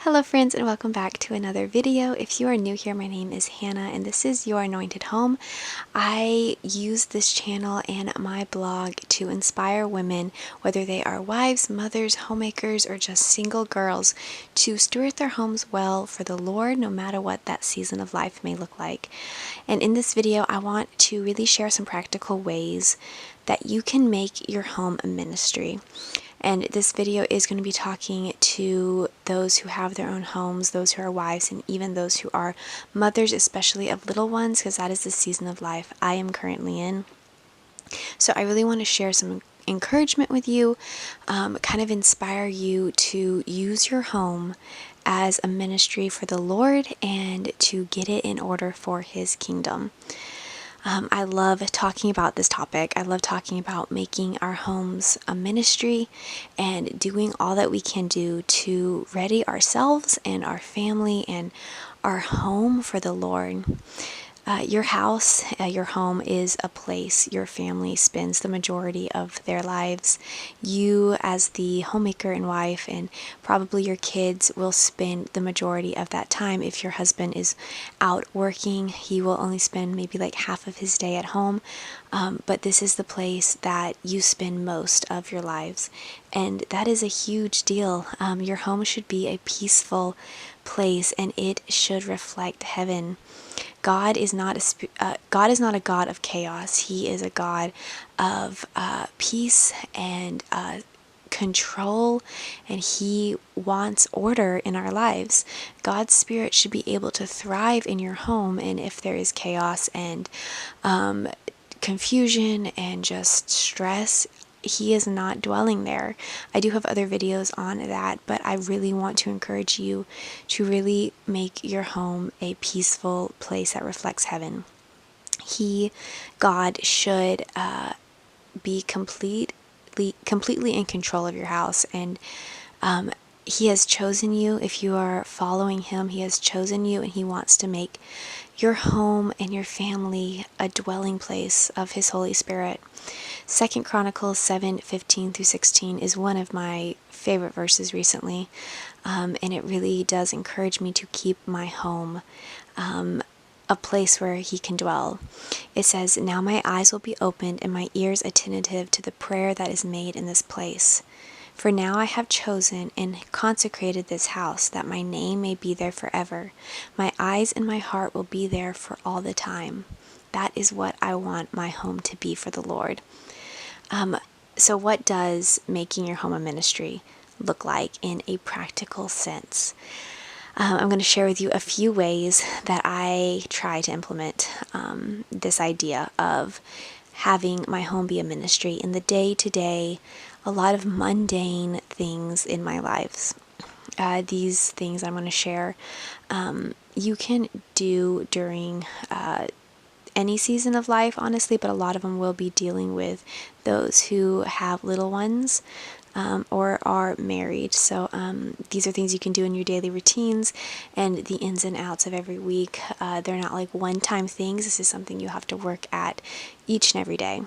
Hello friends, and welcome back to another video. If you are new here, my name is Hannah and this is Your Anointed Home. I use this channel and my blog to inspire women, whether they are wives, mothers, homemakers, or just single girls, to steward their homes well for the Lord, no matter what that season of life may look like. And in this video, I want to really share some practical ways that you can make your home a ministry. And this video is going to be talking to those who have their own homes, those who are wives, and even those who are mothers, especially of little ones, because that is the season of life I am currently in. So I really want to share some encouragement with you, kind of inspire you to use your home as a ministry for the Lord and to get it in order for His kingdom. I love talking about this topic. I love talking about making our homes a ministry and doing all that we can do to ready ourselves and our family and our home for the Lord. Your house, your home is a place your family spends the majority of their lives. You, as the homemaker and wife, and probably your kids, will spend the majority of that time. If your husband is out working, he will only spend maybe like half of his day at home. But this is the place that you spend most of your lives. And that is a huge deal. Your home should be a peaceful place and it should reflect heaven. God is not a God of chaos. He is a God of peace and control, and He wants order in our lives. God's Spirit should be able to thrive in your home, and if there is chaos and confusion and just stress, He is not dwelling there. I do have other videos on that, but I really want to encourage you to really make your home a peaceful place that reflects heaven. God should be completely in control of your house, and He has chosen you. If you are following Him, He has chosen you, and He wants to make your home and your family a dwelling place of His Holy Spirit. 2 Chronicles 7:15-16 is one of my favorite verses recently, and it really does encourage me to keep my home a place where He can dwell. It says, "Now my eyes will be opened and my ears attentive to the prayer that is made in this place. For now I have chosen and consecrated this house, that my name may be there forever. My eyes and my heart will be there for all the time." That is what I want my home to be for the Lord. So what does making your home a ministry look like in a practical sense? I'm going to share with you a few ways that I try to implement this idea of having my home be a ministry in the day-to-day, a lot of mundane things in my lives. These things I'm going to share, you can do during any season of life, honestly, but a lot of them will be dealing with those who have little ones or are married. So these are things you can do in your daily routines and the ins and outs of every week. They're not like one-time things. This is something you have to work at each and every day.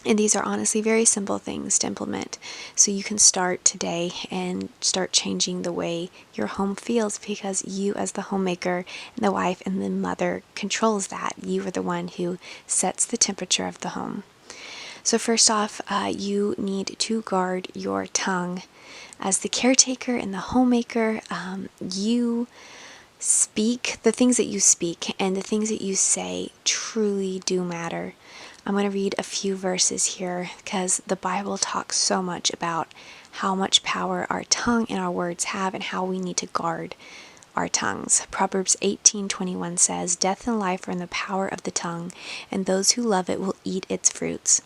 And these are honestly very simple things to implement. So you can start today and start changing the way your home feels, because you, as the homemaker and the wife and the mother, controls that. You are the one who sets the temperature of the home. So first off, you need to guard your tongue. As the caretaker and the homemaker, you speak, the things that you speak and the things that you say truly do matter. I'm going to read a few verses here because the Bible talks so much about how much power our tongue and our words have and how we need to guard our tongues. Proverbs 18:21 says, "Death and life are in the power of the tongue, and those who love it will eat its fruits."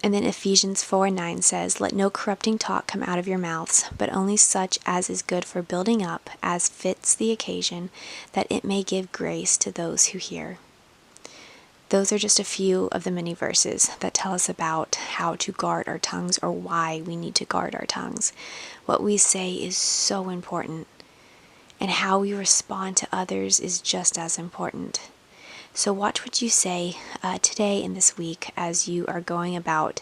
And then Ephesians 4:9 says, "Let no corrupting talk come out of your mouths, but only such as is good for building up, as fits the occasion, that it may give grace to those who hear." Those are just a few of the many verses that tell us about how to guard our tongues, or why we need to guard our tongues. What we say is so important, and how we respond to others is just as important. So watch what you say today and this week as you are going about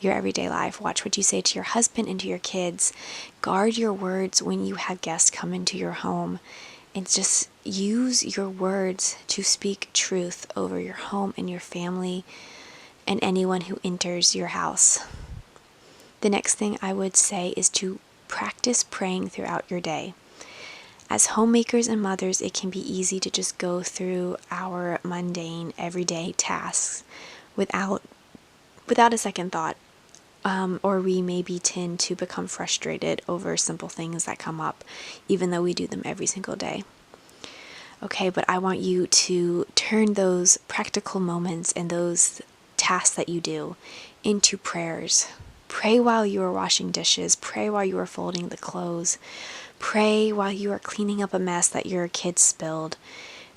your everyday life. Watch what you say to your husband and to your kids. Guard your words when you have guests come into your home. And just use your words to speak truth over your home and your family and anyone who enters your house. The next thing I would say is to practice praying throughout your day. As homemakers and mothers, it can be easy to just go through our mundane, everyday tasks without a second thought. Or we maybe tend to become frustrated over simple things that come up, even though we do them every single day. Okay, but I want you to turn those practical moments and those tasks that you do into prayers. Pray while you are washing dishes. Pray while you are folding the clothes. Pray while you are cleaning up a mess that your kids spilled.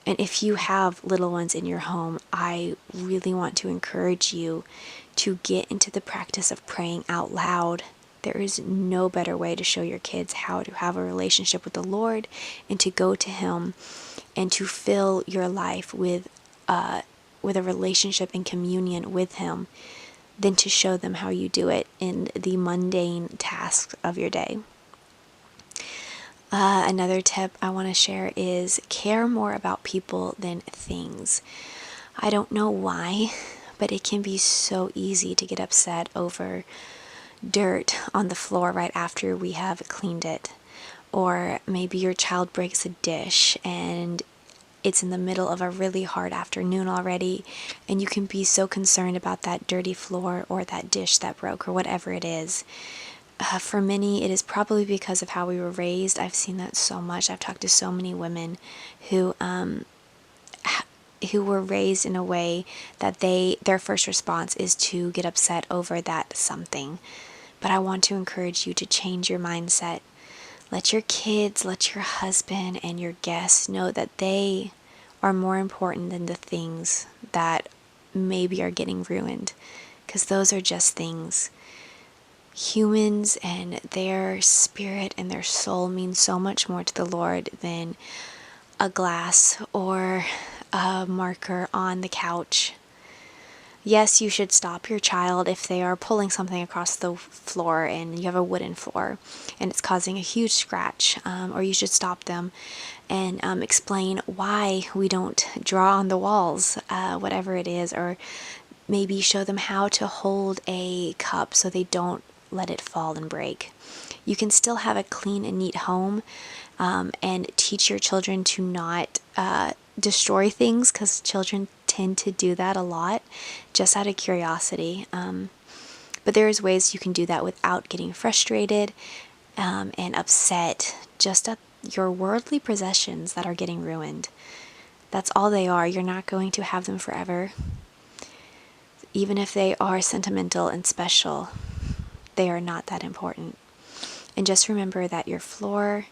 And if you have little ones in your home, I really want to encourage you to get into the practice of praying out loud. There is no better way to show your kids how to have a relationship with the Lord and to go to Him and to fill your life with a relationship and communion with Him than to show them how you do it in the mundane tasks of your day. Another tip I want to share is care more about people than things. I don't know why, but it can be so easy to get upset over dirt on the floor right after we have cleaned it. Or maybe your child breaks a dish and it's in the middle of a really hard afternoon already, and you can be so concerned about that dirty floor or that dish that broke or whatever it is. For many, it is probably because of how we were raised. I've seen that so much. I've talked to so many women who were raised in a way that their first response is to get upset over that something. But I want to encourage you to change your mindset. Let your kids, let your husband and your guests know that they are more important than the things that maybe are getting ruined, because those are just things. Humans and their spirit and their soul mean so much more to the Lord than a glass or a marker on the couch. Yes, you should stop your child if they are pulling something across the floor and you have a wooden floor and it's causing a huge scratch, or you should stop them and explain why we don't draw on the walls, whatever it is, or maybe show them how to hold a cup so they don't let it fall and break. You can still have a clean and neat home, and teach your children to not destroy things, because children tend to do that a lot just out of curiosity. But there's ways you can do that without getting frustrated and upset just at your worldly possessions that are getting ruined. That's all they are. You're not going to have them forever. Even if they are sentimental and special, they are not that important. And just remember that your floor,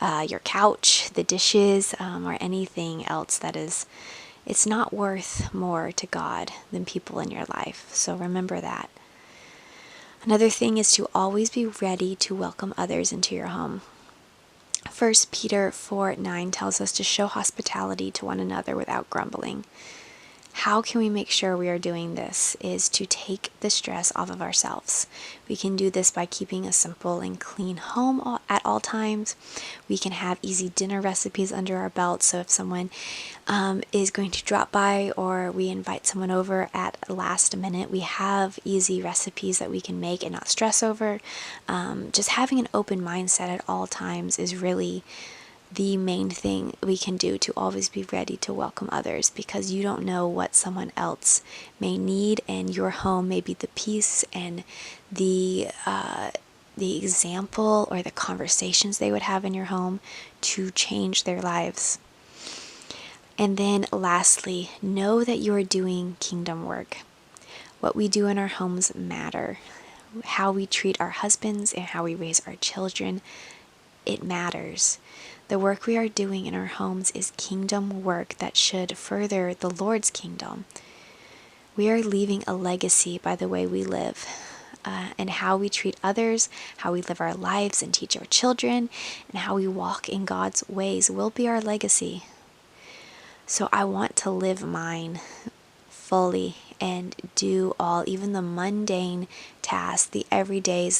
your couch, the dishes, or anything else it's not worth more to God than people in your life. So remember that. Another thing is to always be ready to welcome others into your home. 1 Peter 4:9 tells us to show hospitality to one another without grumbling. How can we make sure we are doing this is to take the stress off of ourselves. We can do this by keeping a simple and clean home at all times. We can have easy dinner recipes under our belt, so if someone is going to drop by or we invite someone over at last minute, we have easy recipes that we can make and not stress over. Just having an open mindset at all times is really the main thing we can do to always be ready to welcome others, because you don't know what someone else may need, and your home may be the peace and the example or the conversations they would have in your home to change their lives. And then lastly, know that you are doing kingdom work. What we do in our homes matter. How we treat our husbands and how we raise our children, it matters. The work we are doing in our homes is kingdom work that should further the Lord's kingdom. We are leaving a legacy by the way we live, and how we treat others, how we live our lives and teach our children, and how we walk in God's ways will be our legacy. So I want to live mine fully and do all, even the mundane tasks, the everyday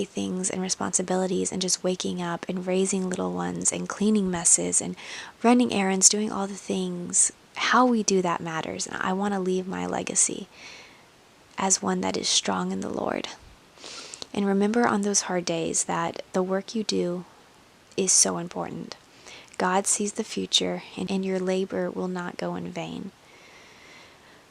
things and responsibilities, and just waking up and raising little ones and cleaning messes and running errands, doing all the things. How we do that matters. And I want to leave my legacy as one that is strong in the Lord. And remember on those hard days that the work you do is so important. God sees the future, and your labor will not go in vain.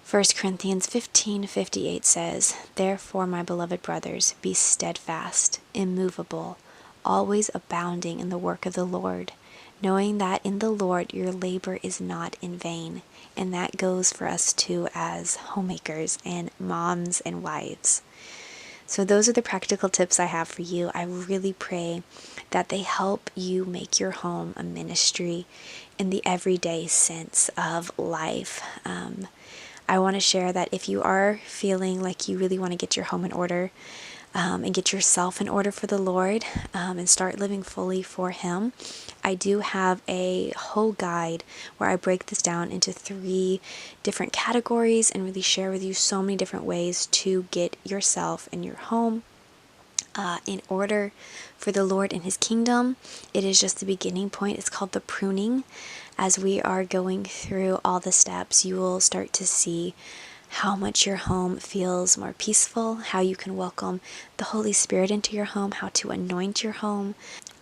1 Corinthians 15:58 says, "Therefore, my beloved brothers, be steadfast, immovable, always abounding in the work of the Lord, knowing that in the Lord your labor is not in vain." And that goes for us too as homemakers and moms and wives. So those are the practical tips I have for you. I really pray that they help you make your home a ministry in the everyday sense of life. I want to share that if you are feeling like you really want to get your home in order, and get yourself in order for the Lord, and start living fully for Him, I do have a whole guide where I break this down into 3 different categories and really share with you so many different ways to get yourself and your home in order for the Lord and His kingdom. It is just the beginning point. It's called the pruning. As we are going through all the steps, you will start to see how much your home feels more peaceful, how you can welcome the Holy Spirit into your home, how to anoint your home.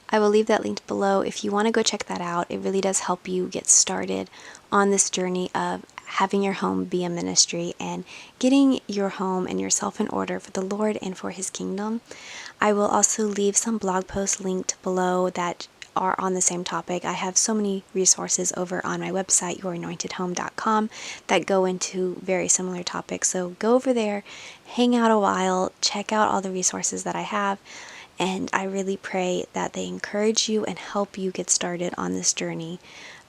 I will leave that linked below if you want to go check that out. It really does help you get started on this journey of having your home be a ministry and getting your home and yourself in order for the Lord and for His kingdom. I will also leave some blog posts linked below that are on the same topic. I have so many resources over on my website, youranointedhome.com, that go into very similar topics. So go over there, hang out a while, check out all the resources that I have, and I really pray that they encourage you and help you get started on this journey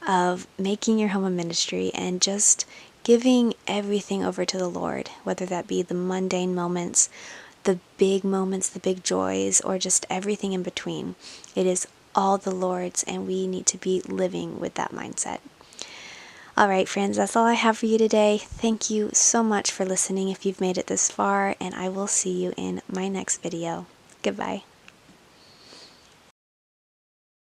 of making your home a ministry and just giving everything over to the Lord, whether that be the mundane moments, the big joys, or just everything in between. It is all the Lord's, and we need to be living with that mindset. All right, friends, that's all I have for you today. Thank you so much for listening if you've made it this far, and I will see you in my next video. Goodbye.